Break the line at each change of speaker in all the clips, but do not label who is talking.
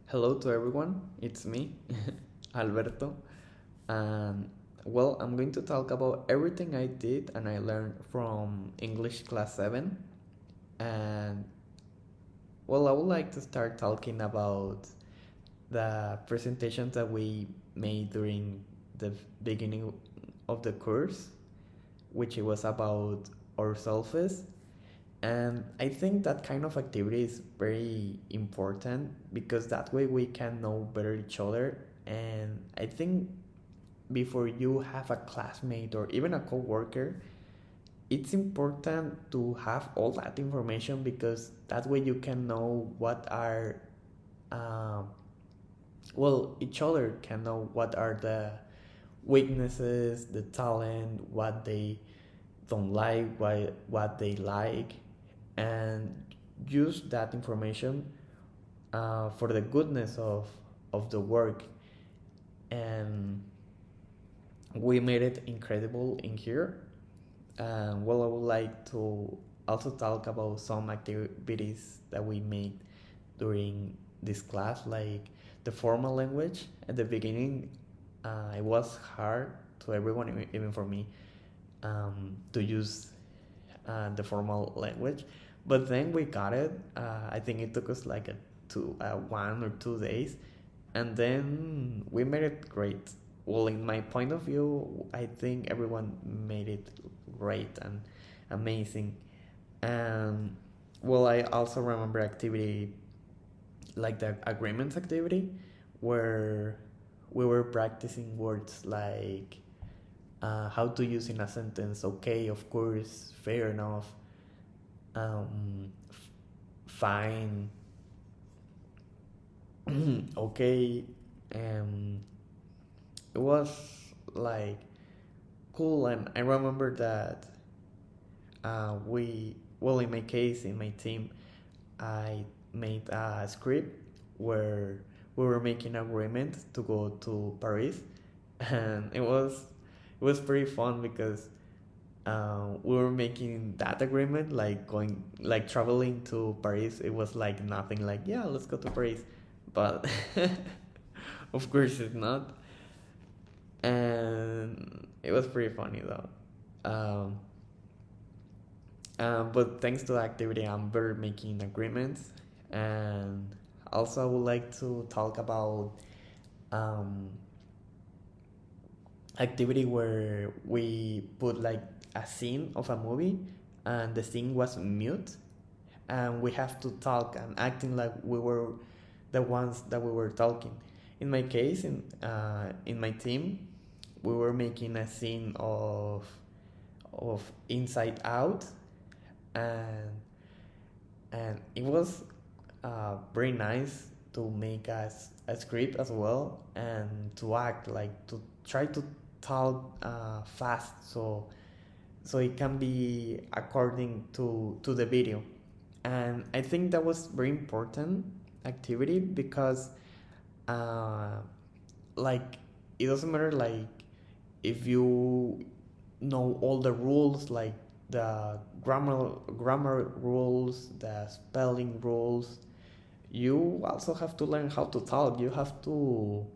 Hello to everyone, it's me, Alberto, and well, I'm going to talk about everything I did and I learned from English class 7. And well, I would like to start talking about the presentations that we made during the beginning of the course, which it was about ourselves. And I think that kind of activity is very important because that way we can know better each other. And I think before you have a classmate or even a coworker, it's important to have all that information because that way you can know what are, um, well, each other can know what are the weaknesses, the talent, what they don't like, what they like, and use that information for the goodness of the work. And we made it incredible in here. Well, I would like to also talk about some activities that we made during this class, like the formal language. At the beginning, it was hard to everyone, even for me, to use the formal language. But then we got it. I think it took us like 1 or 2 days, and then we made it great. Well, in my point of view, I think everyone made it great and amazing. And well, I also remember activity like the agreements activity, where we were practicing words like how to use in a sentence. Okay, of course, fair enough, fine, okay. Um, it was like cool, and I remember that well, in my case, in my team, I made a script where we were making an agreement to go to Paris, and it was pretty fun because we were making that agreement like going like traveling to Paris. It was like nothing like, yeah, let's go to Paris, but of course it's not. And it was pretty funny though. um, but thanks to the activity, I'm better making agreements. And also I would like to talk about um, activity where we put like a scene of a movie, and the scene was mute, and we have to talk and acting like we were the ones that we were talking. In my case, in my team, we were making a scene of Inside Out, and it was very nice to make a script as well, and to act like to try to talk fast, so it can be according to the video. And I think that was very important activity because uh, like it doesn't matter like if you know all the rules, like the grammar rules, the spelling rules. You also have to learn how to talk. You have to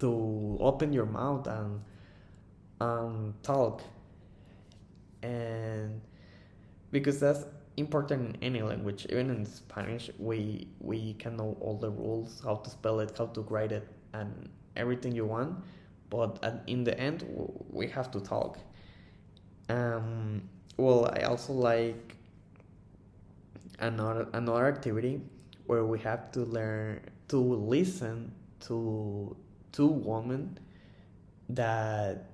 open your mouth and talk. And because that's important in any language, even in Spanish, we can know all the rules, how to spell it, how to write it, and everything you want. But in the end, we have to talk. um well, I also like another activity where we have to learn to listen to two women that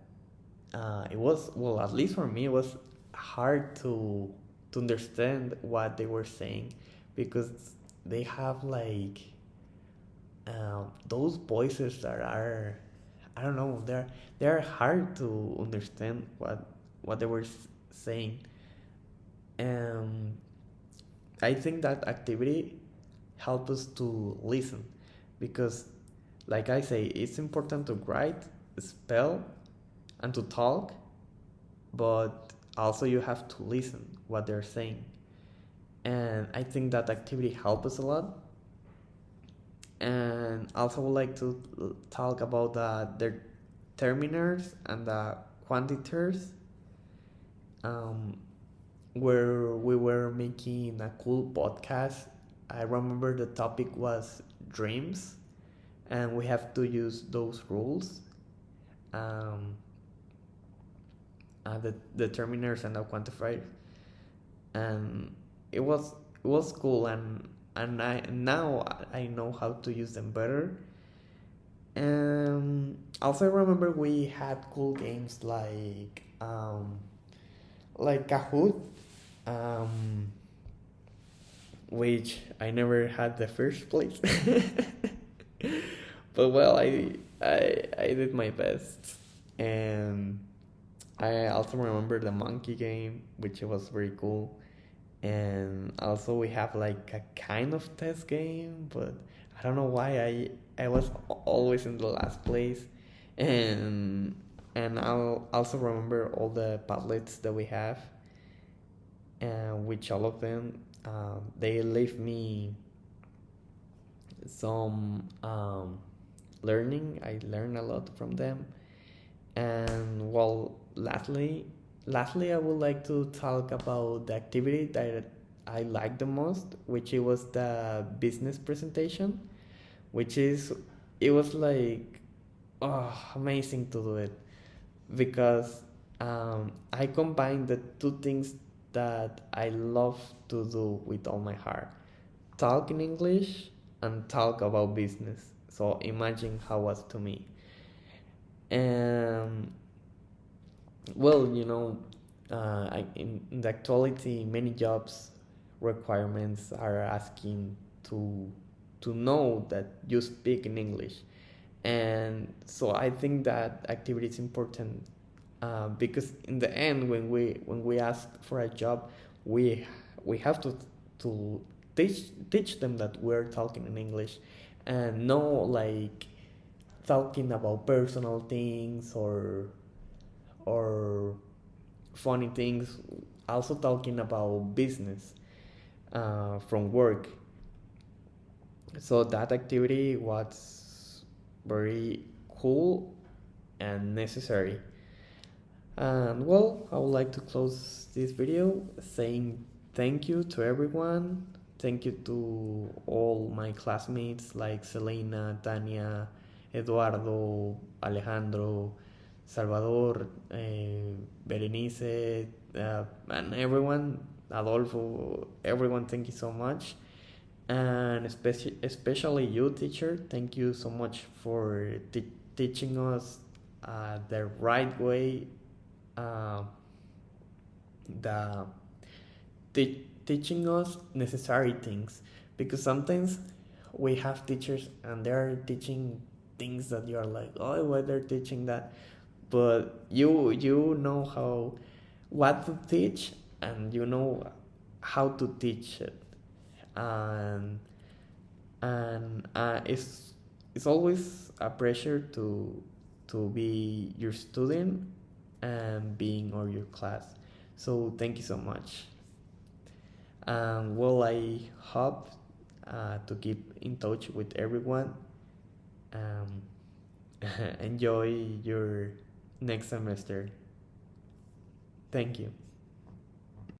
it was, well, at least for me, it was hard to understand what they were saying because they have like those voices that are, I don't know, they're hard to understand what they were saying. And I think that activity helps us to listen because, like I say, it's important to write, spell, and to talk, but also you have to listen what they're saying. And I think that activity helps us a lot. And also would like to talk about the determiners and the quantiters, um, where we were making a cool podcast. I remember the topic was dreams, and we have to use those rules, um, the determiners and the quantifiers, and it was cool, and I now I know how to use them better. And also I remember we had cool games like Kahoot, um, which I never had the first place. But well, I did my best, and I also remember the monkey game, which was very cool. And also we have like a kind of test game, but I don't know why I was always in the last place. And I'll also remember all the Padlets that we have, and which all of them they leave me some learning. I learned a lot from them. And well, lastly, I would like to talk about the activity that I like the most, which it was the business presentation, which is it was like amazing to do it because I combined the two things that I love to do with all my heart: talk in English and talk about business. So imagine how it was to me. And well, in the actuality, many jobs requirements are asking to know that you speak in English, and so I think that activity is important because in the end, when we ask for a job, we we have to teach them that we're talking in English, and no like talking about personal things or funny things, also talking about business from work. So that activity was very cool and necessary. And well, I would like to close this video saying thank you to everyone. Thank you to all my classmates like Selena, Tania, Eduardo, Alejandro, Salvador, Berenice, and everyone, Adolfo, everyone, thank you so much. And especially you, teacher, thank you so much for teaching us the right way, uh, the teaching us necessary things, because sometimes we have teachers and they're teaching things that you're like, oh, why they're teaching that, but you know how what to teach, and you know how to teach it. And and it's always a pressure to be your student and being on your class. So thank you so much. Well, I hope to keep in touch with everyone. um, Enjoy your next semester. Thank you.